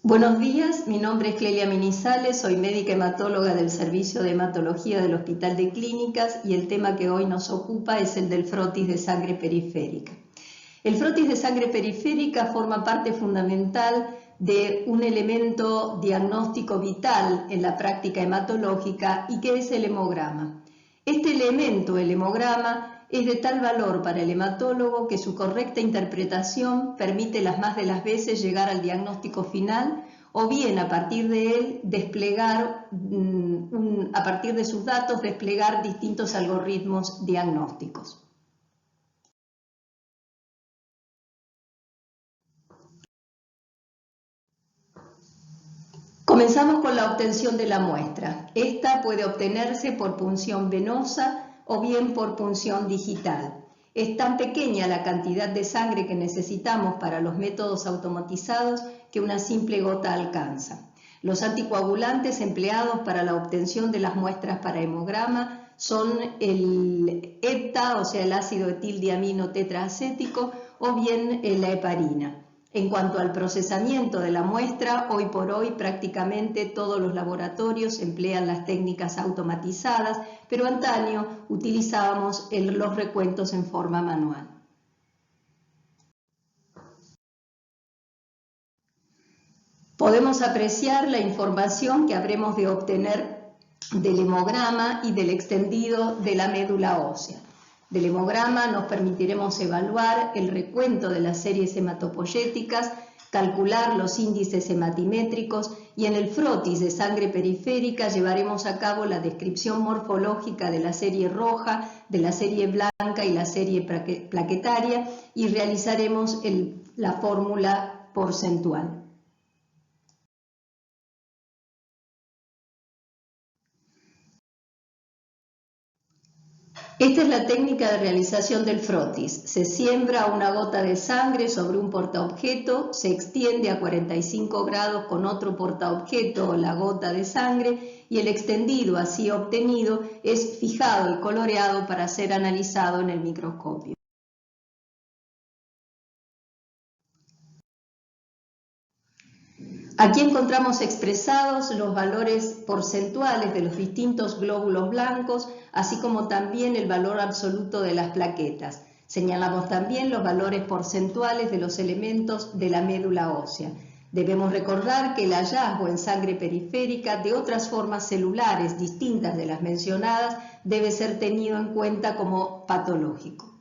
Buenos días, mi nombre es Clelia Minizales, soy médica hematóloga del Servicio de Hematología del Hospital de Clínicas y el tema que hoy nos ocupa es el del frotis de sangre periférica. El frotis de sangre periférica forma parte fundamental de un elemento diagnóstico vital en la práctica hematológica y que es el hemograma. Este elemento, el hemograma, es de tal valor para el hematólogo que su correcta interpretación permite las más de las veces llegar al diagnóstico final o bien a partir de él desplegar, a partir de sus datos, desplegar distintos algoritmos diagnósticos. Comenzamos con la obtención de la muestra. Esta puede obtenerse por punción venosa o bien por punción digital. Es tan pequeña la cantidad de sangre que necesitamos para los métodos automatizados que una simple gota alcanza. Los anticoagulantes empleados para la obtención de las muestras para hemograma son el ETA, o sea el ácido etildiamino tetraacético, o bien la heparina. En cuanto al procesamiento de la muestra, hoy por hoy prácticamente todos los laboratorios emplean las técnicas automatizadas, pero antaño utilizábamos los recuentos en forma manual. Podemos apreciar la información que habremos de obtener del hemograma y del extendido de la médula ósea. Del hemograma nos permitiremos evaluar el recuento de las series hematopoyéticas, calcular los índices hematimétricos y en el frotis de sangre periférica llevaremos a cabo la descripción morfológica de la serie roja, de la serie blanca y la serie plaquetaria y realizaremos la fórmula porcentual. Esta es la técnica de realización del frotis. Se siembra una gota de sangre sobre un portaobjeto, se extiende a 45 grados con otro portaobjeto o la gota de sangre y el extendido así obtenido es fijado y coloreado para ser analizado en el microscopio. Aquí encontramos expresados los valores porcentuales de los distintos glóbulos blancos, así como también el valor absoluto de las plaquetas. Señalamos también los valores porcentuales de los elementos de la médula ósea. Debemos recordar que el hallazgo en sangre periférica de otras formas celulares distintas de las mencionadas debe ser tenido en cuenta como patológico.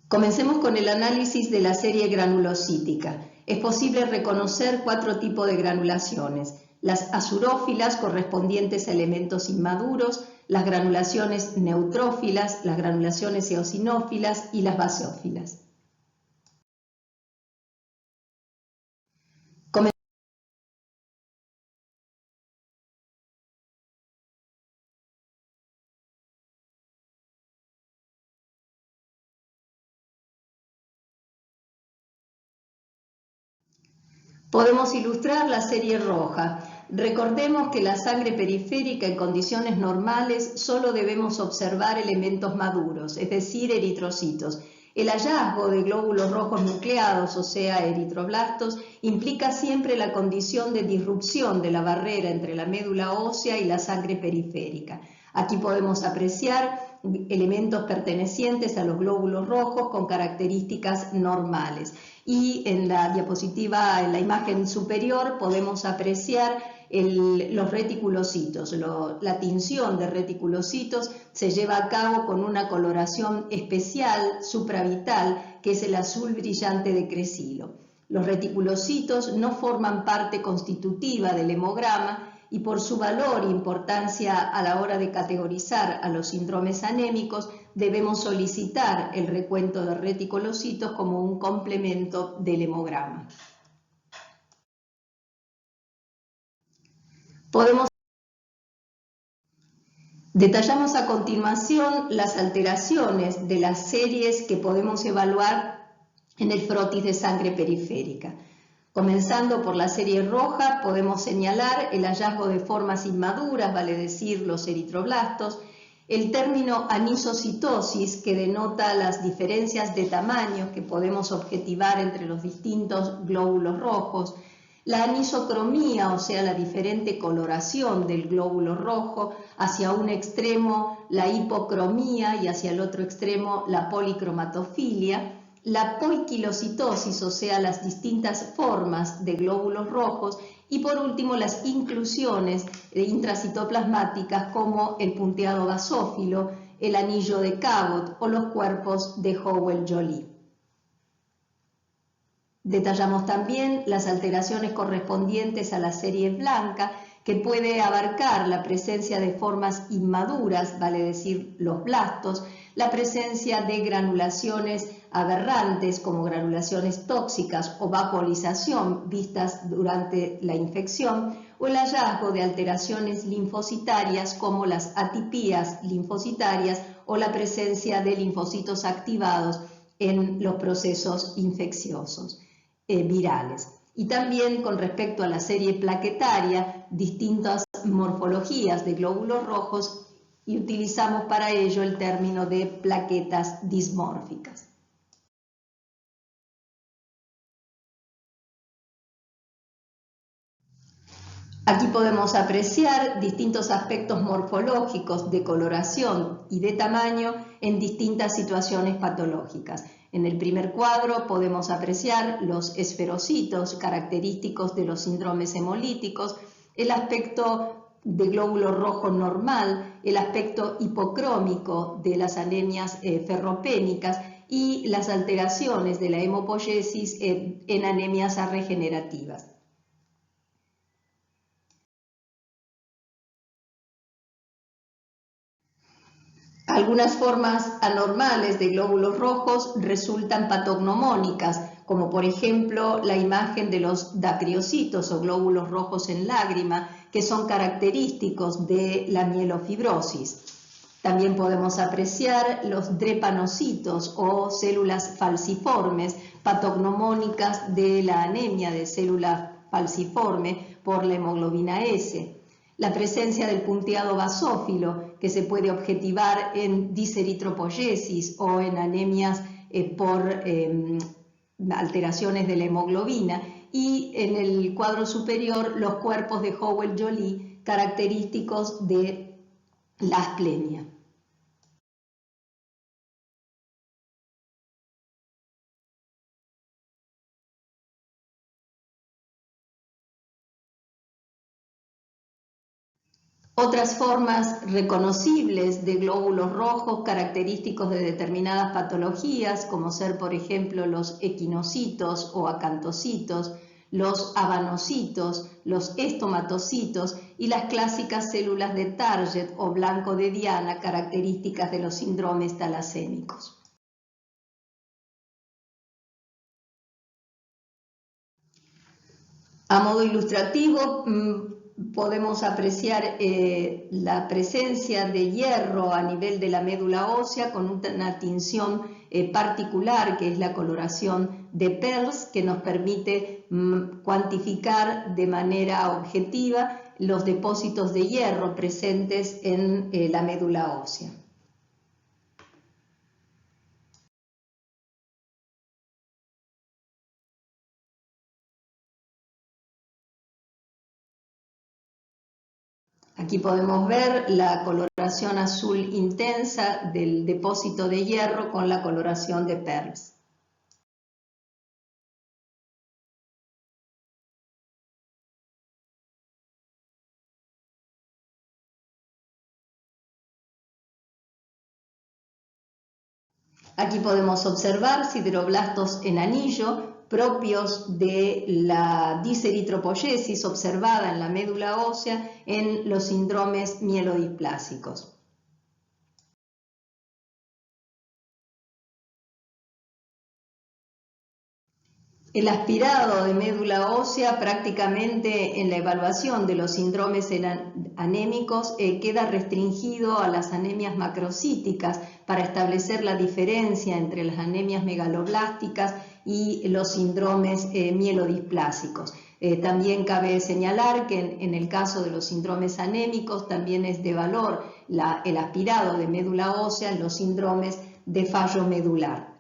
Comencemos con el análisis de la serie granulocítica. Es posible reconocer 4 tipos de granulaciones: las azurófilas correspondientes a elementos inmaduros, las granulaciones neutrófilas, las granulaciones eosinófilas y las basófilas. Podemos ilustrar la serie roja. Recordemos que la sangre periférica en condiciones normales solo debemos observar elementos maduros, es decir, eritrocitos. El hallazgo de glóbulos rojos nucleados, o sea, eritroblastos, implica siempre la condición de disrupción de la barrera entre la médula ósea y la sangre periférica. Aquí podemos apreciar elementos pertenecientes a los glóbulos rojos con características normales. Y en la diapositiva, en la imagen superior, podemos apreciar los reticulocitos. La tinción de reticulocitos se lleva a cabo con una coloración especial supravital, que es el azul brillante de Crecilo. Los reticulocitos no forman parte constitutiva del hemograma y por su valor e importancia a la hora de categorizar a los síndromes anémicos, debemos solicitar el recuento de reticulocitos como un complemento del hemograma. Detallamos a continuación las alteraciones de las series que podemos evaluar en el frotis de sangre periférica. Comenzando por la serie roja, podemos señalar el hallazgo de formas inmaduras, vale decir los eritroblastos. El término anisocitosis, que denota las diferencias de tamaño que podemos objetivar entre los distintos glóbulos rojos, la anisocromía, o sea, la diferente coloración del glóbulo rojo, hacia un extremo la hipocromía y hacia el otro extremo la policromatofilia, la poiquilocitosis, o sea, las distintas formas de glóbulos rojos, y por último las inclusiones intracitoplasmáticas como el punteado basófilo, el anillo de Cabot o los cuerpos de Howell-Joly. Detallamos también las alteraciones correspondientes a la serie blanca, que puede abarcar la presencia de formas inmaduras, vale decir los blastos, la presencia de granulaciones aberrantes como granulaciones tóxicas o vacuolización vistas durante la infección, o el hallazgo de alteraciones linfocitarias como las atipías linfocitarias o la presencia de linfocitos activados en los procesos infecciosos virales. Y también con respecto a la serie plaquetaria, distintas morfologías de glóbulos rojos, y utilizamos para ello el término de plaquetas dismórficas. Aquí podemos apreciar distintos aspectos morfológicos de coloración y de tamaño en distintas situaciones patológicas. En el primer cuadro podemos apreciar los esferocitos característicos de los síndromes hemolíticos, el aspecto de glóbulo rojo normal, el aspecto hipocrómico de las anemias ferropénicas y las alteraciones de la hemopoiesis en anemias regenerativas. Algunas formas anormales de glóbulos rojos resultan patognomónicas, como por ejemplo la imagen de los dacriocitos o glóbulos rojos en lágrima, que son característicos de la mielofibrosis. También podemos apreciar los drepanocitos o células falciformes, patognomónicas de la anemia de célula falciforme por la hemoglobina S. La presencia del punteado basófilo, que se puede objetivar en diseritropoiesis o en anemias por alteraciones de la hemoglobina, y en el cuadro superior los cuerpos de Howell-Joly característicos de la asplemia. Otras formas reconocibles de glóbulos rojos característicos de determinadas patologías, como ser por ejemplo los equinocitos o acantocitos, los abanocitos, los estomatocitos y las clásicas células de Target o blanco de Diana, características de los síndromes talasémicos. A modo ilustrativo, podemos apreciar la presencia de hierro a nivel de la médula ósea con una tinción particular, que es la coloración de Pearls, que nos permite cuantificar de manera objetiva los depósitos de hierro presentes en la médula ósea. Aquí podemos ver la coloración azul intensa del depósito de hierro con la coloración de Pearls. Aquí podemos observar sideroblastos en anillo propios de la diseritropoiesis observada en la médula ósea en los síndromes mielodisplásicos. El aspirado de médula ósea prácticamente en la evaluación de los síndromes anémicos queda restringido a las anemias macrocíticas para establecer la diferencia entre las anemias megaloblásticas y los síndromes mielodisplásicos. También cabe señalar que en el caso de los síndromes anémicos también es de valor el aspirado de médula ósea en los síndromes de fallo medular.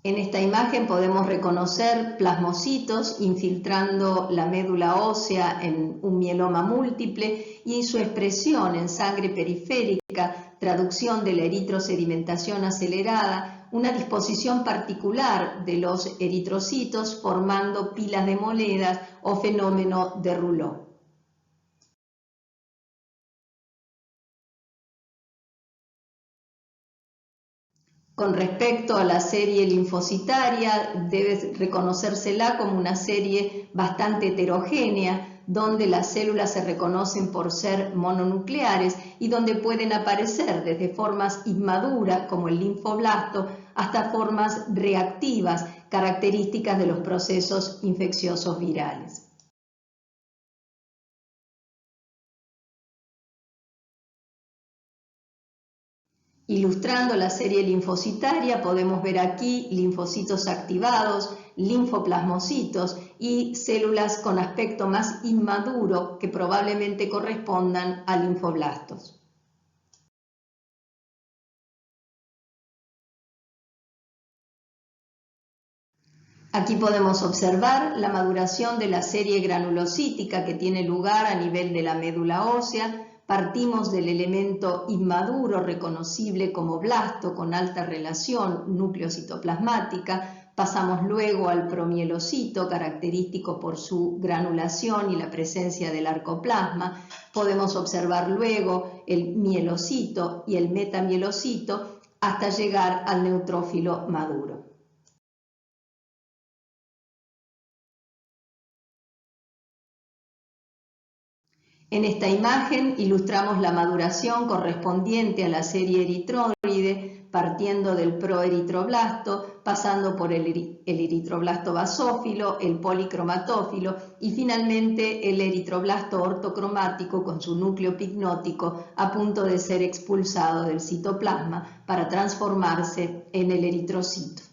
En esta imagen podemos reconocer plasmocitos infiltrando la médula ósea en un mieloma múltiple y su expresión en sangre periférica, traducción de la eritrosedimentación acelerada, una disposición particular de los eritrocitos formando pilas de monedas o fenómeno de Rouleau. Con respecto a la serie linfocitaria, debe reconocérsela como una serie bastante heterogénea, donde las células se reconocen por ser mononucleares y donde pueden aparecer desde formas inmaduras, como el linfoblasto, hasta formas reactivas, características de los procesos infecciosos virales. Ilustrando la serie linfocitaria podemos ver aquí linfocitos activados, linfoplasmocitos y células con aspecto más inmaduro que probablemente correspondan a linfoblastos. Aquí podemos observar la maduración de la serie granulocítica que tiene lugar a nivel de la médula ósea. Partimos del elemento inmaduro reconocible como blasto con alta relación núcleo-citoplasmática, pasamos luego al promielocito, característico por su granulación y la presencia del arcoplasma. Podemos observar luego el mielocito y el metamielocito hasta llegar al neutrófilo maduro. En esta imagen ilustramos la maduración correspondiente a la serie eritróide, partiendo del proeritroblasto, pasando por el eritroblasto basófilo, el policromatófilo y finalmente el eritroblasto ortocromático con su núcleo picnótico a punto de ser expulsado del citoplasma para transformarse en el eritrocito.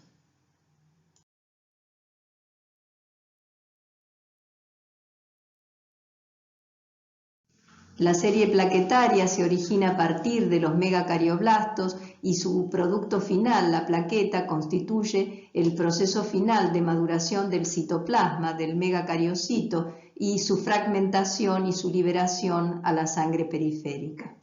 La serie plaquetaria se origina a partir de los megacarioblastos y su producto final, la plaqueta, constituye el proceso final de maduración del citoplasma del megacariocito y su fragmentación y su liberación a la sangre periférica.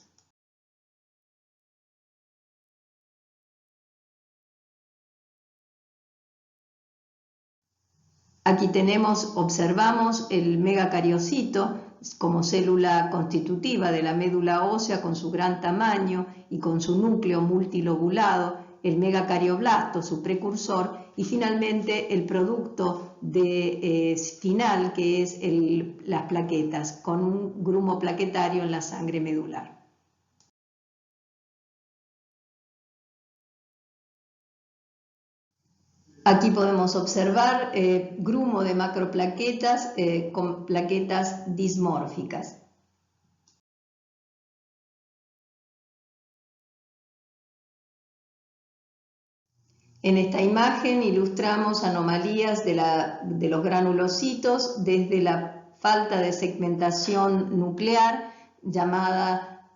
Aquí observamos el megacariocito como célula constitutiva de la médula ósea con su gran tamaño y con su núcleo multilobulado, el megacarioplasto, su precursor, y finalmente el producto final que es las plaquetas, con un grumo plaquetario en la sangre medular. Aquí podemos observar grumo de macroplaquetas con plaquetas dismórficas. En esta imagen ilustramos anomalías de los granulocitos desde la falta de segmentación nuclear, llamada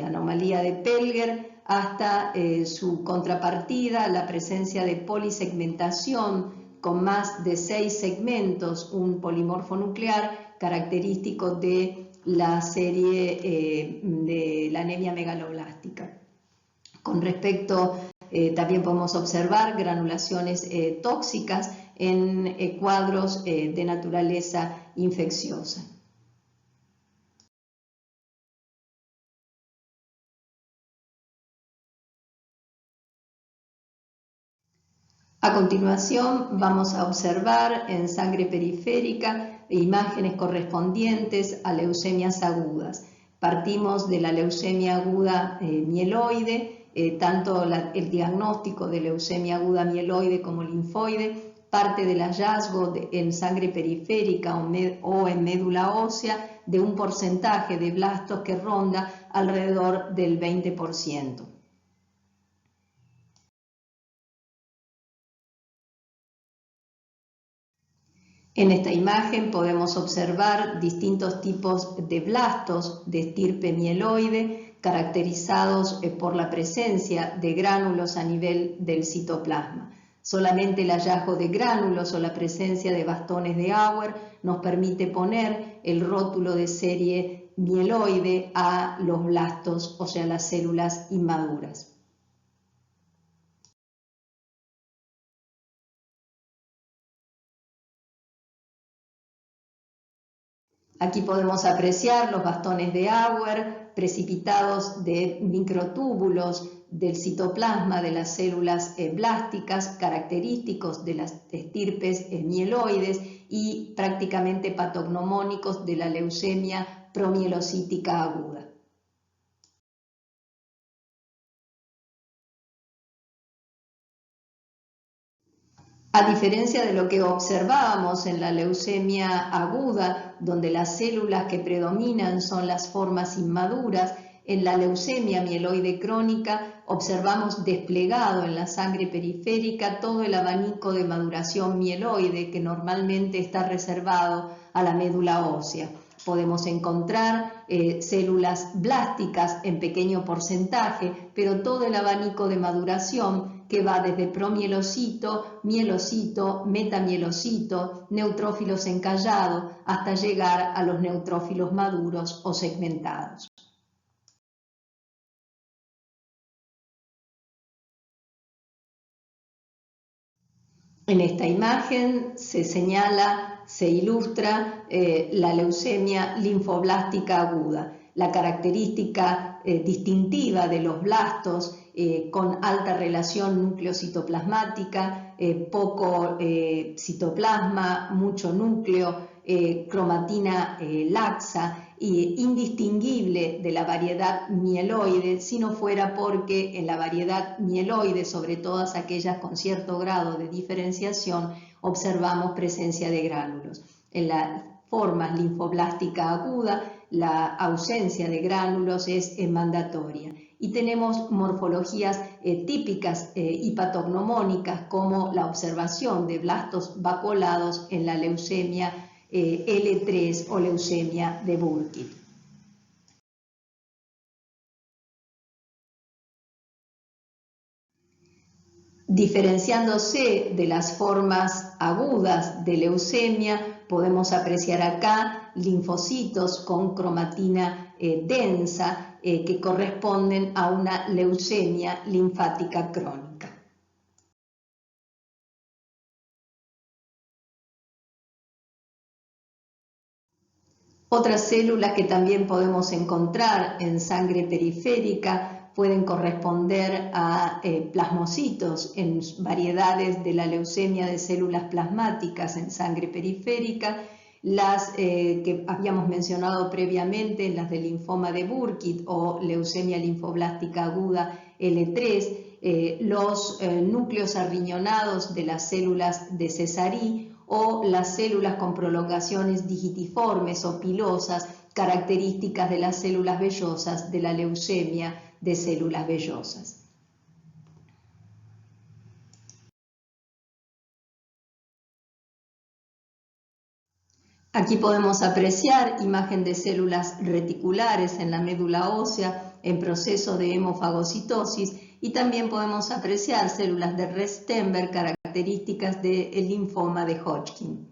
anomalía de Pelger, hasta su contrapartida, la presencia de polisegmentación con más de 6 segmentos, un polimorfo nuclear característico de la serie de la anemia megaloblástica. Con respecto, también podemos observar granulaciones tóxicas en cuadros de naturaleza infecciosa. A continuación vamos a observar en sangre periférica imágenes correspondientes a leucemias agudas. Partimos de la leucemia aguda mieloide, tanto el diagnóstico de leucemia aguda mieloide como linfoide, parte del hallazgo en sangre periférica o en médula ósea de un porcentaje de blastos que ronda alrededor del 20%. En esta imagen podemos observar distintos tipos de blastos de estirpe mieloide caracterizados por la presencia de gránulos a nivel del citoplasma. Solamente el hallazgo de gránulos o la presencia de bastones de Auer nos permite poner el rótulo de serie mieloide a los blastos, o sea, las células inmaduras. Aquí podemos apreciar los bastones de Auer precipitados de microtúbulos del citoplasma de las células blásticas, característicos de las estirpes mieloides y prácticamente patognomónicos de la leucemia promielocítica aguda. A diferencia de lo que observábamos en la leucemia aguda, donde las células que predominan son las formas inmaduras, en la leucemia mieloide crónica observamos desplegado en la sangre periférica todo el abanico de maduración mieloide que normalmente está reservado a la médula ósea. Podemos encontrar células blásticas en pequeño porcentaje, pero todo el abanico de maduración que va desde promielocito, mielocito, metamielocito, neutrófilos encallados, hasta llegar a los neutrófilos maduros o segmentados. En esta imagen se ilustra la leucemia linfoblástica aguda. La característica distintiva de los blastos con alta relación núcleo-citoplasmática, poco citoplasma, mucho núcleo, cromatina laxa, indistinguible de la variedad mieloide, si no fuera porque en la variedad mieloide, sobre todas aquellas con cierto grado de diferenciación, observamos presencia de gránulos. En las formas linfoblástica aguda, la ausencia de gránulos es mandatoria. Y tenemos morfologías típicas y patognomónicas como la observación de blastos vacuolados en la leucemia L3 o leucemia de Burkitt. Diferenciándose de las formas agudas de leucemia, podemos apreciar acá linfocitos con cromatina densa que corresponden a una leucemia linfática crónica. Otras células que también podemos encontrar en sangre periférica pueden corresponder a plasmocitos en variedades de la leucemia de células plasmáticas en sangre periférica, las que habíamos mencionado previamente, las del linfoma de Burkitt o leucemia linfoblástica aguda L3, los núcleos arriñonados de las células de Sézary o las células con prolongaciones digitiformes o pilosas, características de las células vellosas de la leucemia de células vellosas. Aquí podemos apreciar imagen de células reticulares en la médula ósea en proceso de hemofagocitosis y también podemos apreciar células de Rett-Steinberg características del linfoma de Hodgkin.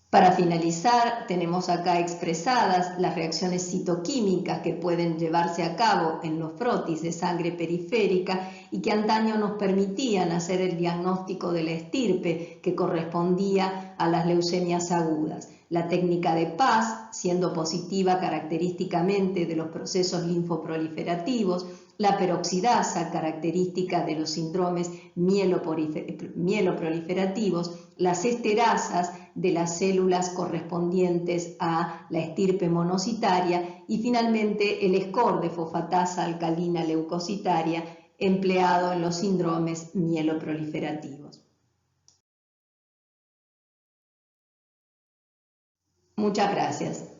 Para finalizar, tenemos acá expresadas las reacciones citoquímicas que pueden llevarse a cabo en los frotis de sangre periférica y que antaño nos permitían hacer el diagnóstico de la estirpe que correspondía a las leucemias agudas. La técnica de Paz, siendo positiva característicamente de los procesos linfoproliferativos, la peroxidasa, característica de los síndromes mieloproliferativos, las esterasas de las células correspondientes a la estirpe monocitaria y finalmente el score de fosfatasa alcalina leucocitaria empleado en los síndromes mieloproliferativos. Muchas gracias.